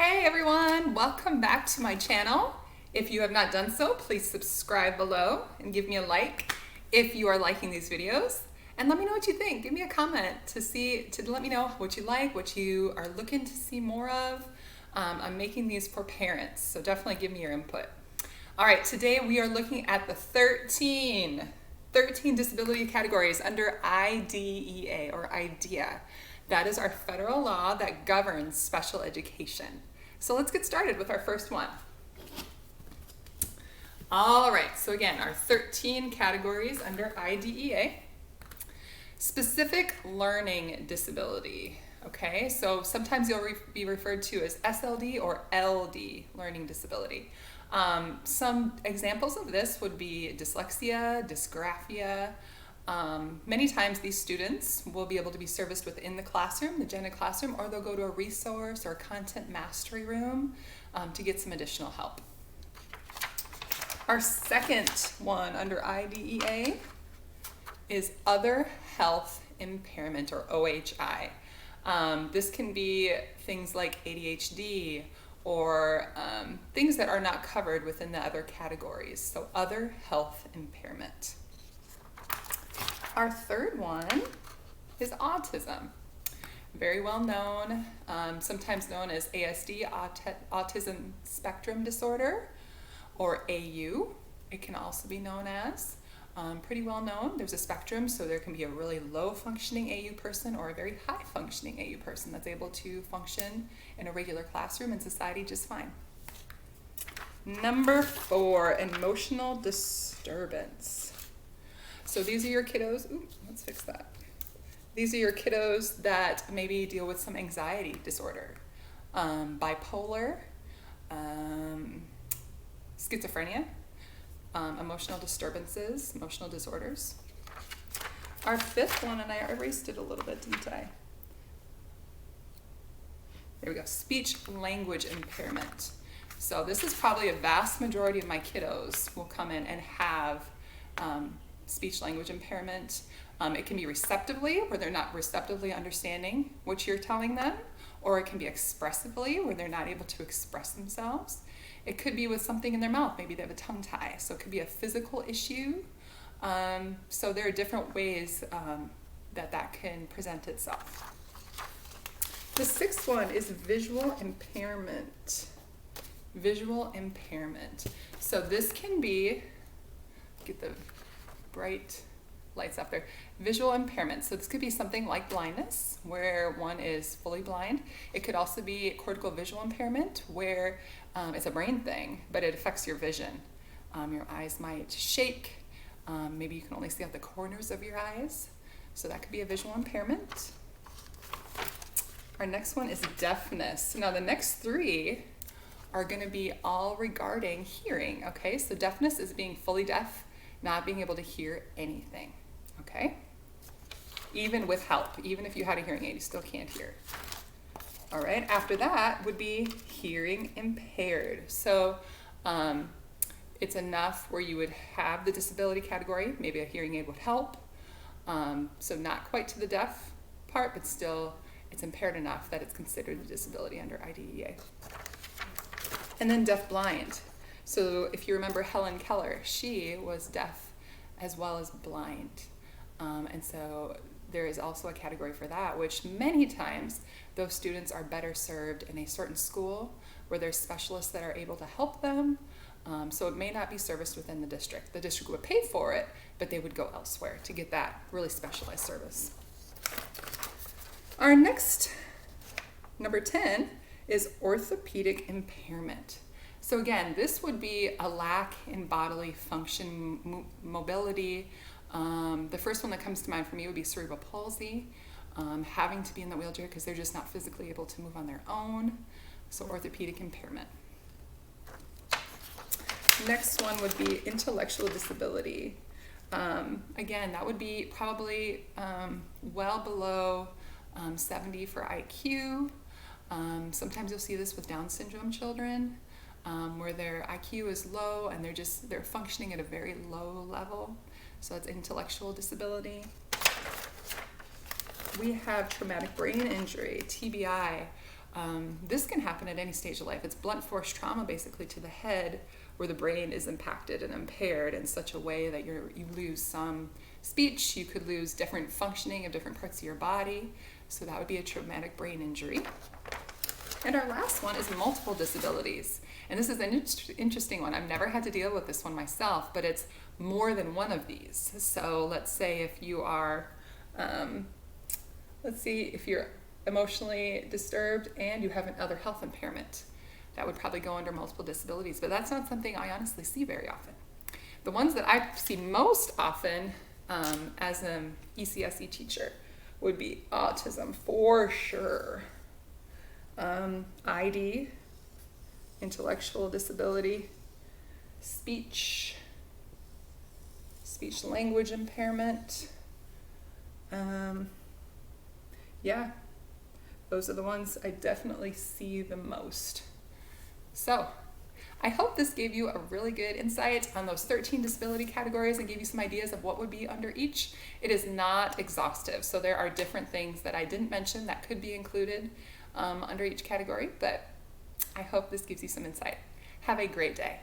Hey everyone, welcome back to my channel. If you have not done so, please subscribe below and give me a like if you are liking these videos. And let me know what you think. Give me a comment to let me know what you like, what you are looking to see more of. I'm making these for parents, so definitely give me your input. All right, today we are looking at the 13 disability categories under IDEA or IDEA. That is our federal law that governs special education. So let's get started with our first one. All right, so again, our 13 categories under IDEA. Specific learning disability, okay? So sometimes you'll be referred to as SLD or LD, learning disability. Some examples of this would be dyslexia, dysgraphia. Many times these students will be able to be serviced within the classroom, the gen ed classroom, or they'll go to a resource or content mastery room to get some additional help. Our second one under IDEA is other health impairment or OHI. This can be things like ADHD or things that are not covered within the other categories. So other health impairment. Our third one is autism. Very well known, sometimes known as ASD, Autism Spectrum Disorder, or AU. It can also be known as. Pretty well known. There's a spectrum, so there can be a really low functioning AU person or a very high functioning AU person that's able to function in a regular classroom and society just fine. Number 4, emotional disturbance. So these are your kiddos, let's fix that. These are your kiddos that maybe deal with some anxiety disorder, bipolar, schizophrenia, emotional disturbances, emotional disorders. Our fifth one, and I erased it a little bit, didn't I? There we go, speech language impairment. So this is probably a vast majority of my kiddos will come in and have speech language impairment. It can be receptively, where they're not receptively understanding what you're telling them, or it can be expressively, where they're not able to express themselves. It could be with something in their mouth. Maybe they have a tongue tie, so it could be a physical issue. So there are different ways that can present itself. The sixth one is visual impairment. Visual impairment. So this can be, get the bright lights up there. Visual impairment. So this could be something like blindness, where one is fully blind. It could also be cortical visual impairment, where it's a brain thing, but it affects your vision. Your eyes might shake. Maybe you can only see out the corners of your eyes. So that could be a visual impairment. Our next one is deafness. Now the next 3 are going to be all regarding hearing, okay? So deafness is being fully deaf, not being able to hear anything, okay? Even with help, even if you had a hearing aid, you still can't hear. All right, after that would be hearing impaired. So it's enough where you would have the disability category, maybe a hearing aid would help. So not quite to the deaf part, but still it's impaired enough that it's considered a disability under IDEA. And then deaf-blind. So if you remember Helen Keller, she was deaf as well as blind. And so there is also a category for that, which many times those students are better served in a certain school where there's specialists that are able to help them. So it may not be serviced within the district. The district would pay for it, but they would go elsewhere to get that really specialized service. Our next, number 10, is orthopedic impairment. So again, this would be a lack in bodily function, mobility. The first one that comes to mind for me would be cerebral palsy, having to be in the wheelchair because they're just not physically able to move on their own. So orthopedic impairment. Next one would be intellectual disability. Again, that would be probably well below 70 for IQ. Sometimes you'll see this with Down syndrome children, where their IQ is low and they're functioning at a very low level. So it's intellectual disability. We have traumatic brain injury, TBI, This can happen at any stage of life. It's blunt force trauma basically to the head, where the brain is impacted and impaired in such a way that you lose some speech, you could lose different functioning of different parts of your body. So that would be a traumatic brain injury. And our last one is multiple disabilities. And this is an interesting one. I've never had to deal with this one myself, but it's more than one of these. So let's say if you are, if you're emotionally disturbed and you have another health impairment, that would probably go under multiple disabilities, but that's not something I honestly see very often. The ones that I see most often as an ECSE teacher would be autism for sure, ID, intellectual disability, speech language impairment. Yeah, those are the ones I definitely see the most. So I hope this gave you a really good insight on those 13 disability categories and gave you some ideas of what would be under each. It is not exhaustive, so there are different things that I didn't mention that could be included under each category, but I hope this gives you some insight. Have a great day.